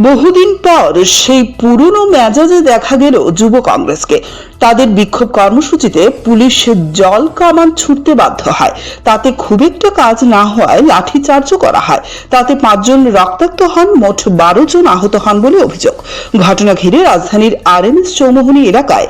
বহুদিন পর সেই পুরনো মেজাজে দেখা গেল যুব কংগ্রেসকে। তাদের বিক্ষোভ কর্মসূচিতে পুলিশ জল কামান ছুটতে বাধ্য হয়। তাতে খুব একটা কাজ না হওয়ায় লাঠিচার্জও করা হয়। তাতে 5 জন রক্তাক্ত হন, মোট 12 জন আহত হন বলে অভিযোগ। ঘটনা ঘিরে রাজধানীর RMS চৌমুহনী এলাকায়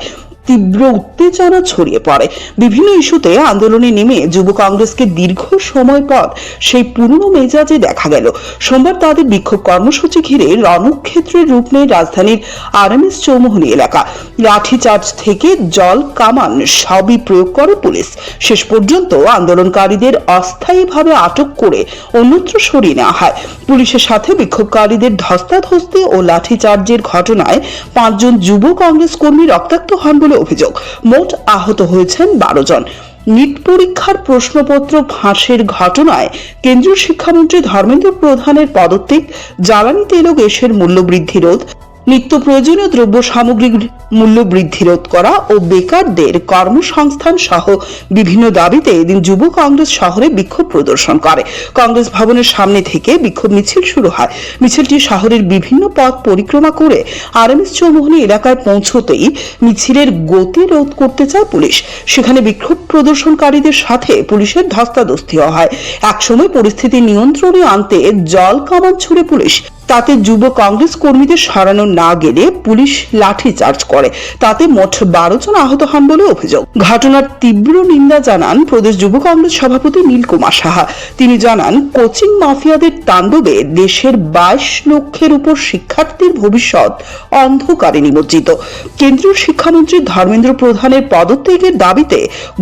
তীব্র উত্তেজনা ছড়িয়ে পড়ে। বিভিন্ন ইস্যুতে আন্দোলনে নেমে যুব কংগ্রেসকে দীর্ঘ সময় পর সেই পুরনো মেজাজে দেখা গেল। সোমবার তাদের বিক্ষোভ কর্মসূচি ঘিরে রণক্ষেত্রের রূপ নেয় রাজধানীর RMS চৌমুহনী এলাকা। লাঠিচার্জ থেকে জল কামান সবই প্রয়োগ করে পুলিশ। শেষ পর্যন্ত আন্দোলনকারীদের অস্থায়ীভাবে আটক করে অন্যত্র সরিয়ে নেওয়া হয়। পুলিশের সাথে বিক্ষোভকারীদের ধস্তাধস্তি ও লাঠিচার্জের ঘটনায় 5 জন যুব কংগ্রেস কর্মী রক্তাক্ত হন বলে অভিযোগ। মোট আহত হয়েছেন 12 জন। নিট পরীক্ষার প্রশ্নপত্র ফাঁসের ঘটনায় কেন্দ্রীয় শিক্ষামন্ত্রী ধর্মেন্দ্র প্রধানের পদত্যাগ, জ্বালানি তেল ও গ্যাসের মূল্যবৃদ্ধি রোধ, নিত্য প্রয়োজনীয় দ্রব্য সামগ্রীর মূল্য বৃদ্ধি রোধ করা ও বেকারদের কর্মসংস্থান সহ বিভিন্ন দাবিতে এদিন যুব কংগ্রেস শহরে বিক্ষোভ প্রদর্শন করে। কংগ্রেস ভবনের সামনে থেকে বিক্ষোভ মিছিল শুরু হয়। মিছিলটি শহরের বিভিন্ন পথ পরিক্রমা করে RMS চৌমুহনী এলাকায় পৌঁছতেই মিছিলের গতি রোধ করতে চায় পুলিশ। সেখানে বিক্ষোভ প্রদর্শনকারীদের সাথে পুলিশের ধস্তাধস্তিও হয়। একসময় পরিস্থিতি নিয়ন্ত্রণে আনতে জল কামান ছুড়ে পুলিশ। তাতে যুব কংগ্রেস কর্মীদের সরানো না গেলে পুলিশ লাঠি চার্জ করে। তাতে মোট 12 জন আহত হন বলে অভিযোগ। ঘটনার তীব্র নিন্দা জানান প্রদেশ যুব কংগ্রেস সভাপতি নীলকুমার সাহা। তিনি জানান, কোচিং মাফিয়াদের তাণ্ডবে দেশের 22 লক্ষের উপর শিক্ষার্থীর ভবিষ্যৎ অন্ধকারে নিমজ্জিত। কেন্দ্রীয় শিক্ষামন্ত্রী ধর্মেন্দ্র প্রধানের পদত্যাগের দাবিতে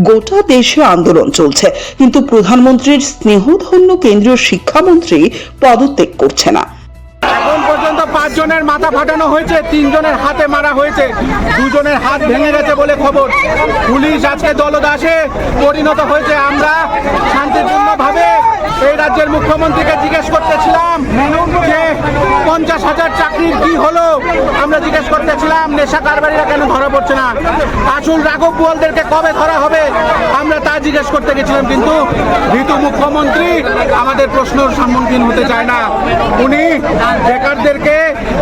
গোটা দেশে আন্দোলন চলছে, কিন্তু প্রধানমন্ত্রীর স্নেহধন্য কেন্দ্রীয় শিক্ষামন্ত্রী পদত্যাগ করছে না। এখন পর্যন্ত 5 জনের মাথা ফাটানো হয়েছে, 3 জনের হাতে মারা হয়েছে, 2 জনের হাত ভেঙে গেছে বলে খবর। পুলিশ আজকে দলদাসে পরিণত হয়েছে। আমরা শান্তিপূর্ণভাবে এই রাজ্যের মুখ্যমন্ত্রীকে জিজ্ঞেস করতেছিলাম যে 50,000 চাকরির কি হলো। আমরা জিজ্ঞেস করতেছিলাম নেশা কারবারিরা কেন ধরা পড়ছে না, আসল রাঘব বোয়ালদেরকে কবে ধরা হবে, আমরা তা জিজ্ঞেস করতে গেছিলাম। কিন্তু ভীতু মুখ্যমন্ত্রী আমাদের প্রশ্নের সম্মুখীন হতে চায় না। উনি বেকারদেরকে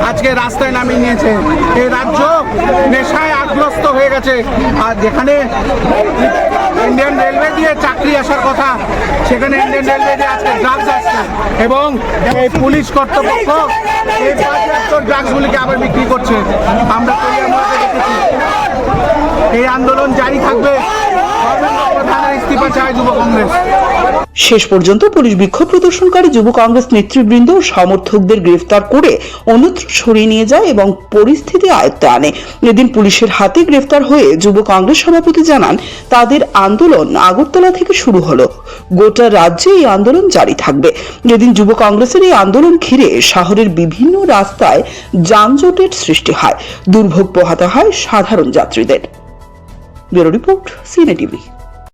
আজকে রাস্তায় নামিয়ে নিয়েছে। এই রাজ্য নেশায় আগ্রস্ত হয়ে গেছে। আর যেখানে ইন্ডিয়ান রেলওয়ে দিয়ে চাকরি আসার কথা, সেখানে ইন্ডিয়ান রেলওয়ে দিয়ে আজকে ড্রাগস আসছে এবং এই পুলিশ কর্তৃপক্ষ এই বাজেয়াপ্ত ড্রাগসগুলিকে আবার বিক্রি করছে। আমরা দেখেছি। এই আন্দোলন জারি থাকবে। প্রধানের ইস্তিফা চায় যুব কংগ্রেস। শেষ পর্যন্ত পুলিশ বিক্ষোভ প্রদর্শনকারী যুব কংগ্রেস নেতৃবৃন্দ ও সমর্থকদের গ্রেফতার করে অন্যত্র সরিয়ে নিয়ে যায় এবং পরিস্থিতি আয়ত্তে আনে। এদিন পুলিশের হাতে গ্রেফতার হয়ে যুব কংগ্রেস সভাপতি জানান, তাদের আন্দোলন আগরতলা থেকে শুরু হলো। গোটা রাজ্যে এই আন্দোলন জারি থাকবে। এদিন যুব কংগ্রেসের এই আন্দোলন ঘিরে শহরের বিভিন্ন রাস্তায় যানজটের সৃষ্টি হয়, দুর্ভোগ পোহাতে হয় সাধারণ যাত্রীদের। ব্যুরো রিপোর্ট, সিনে টিভি।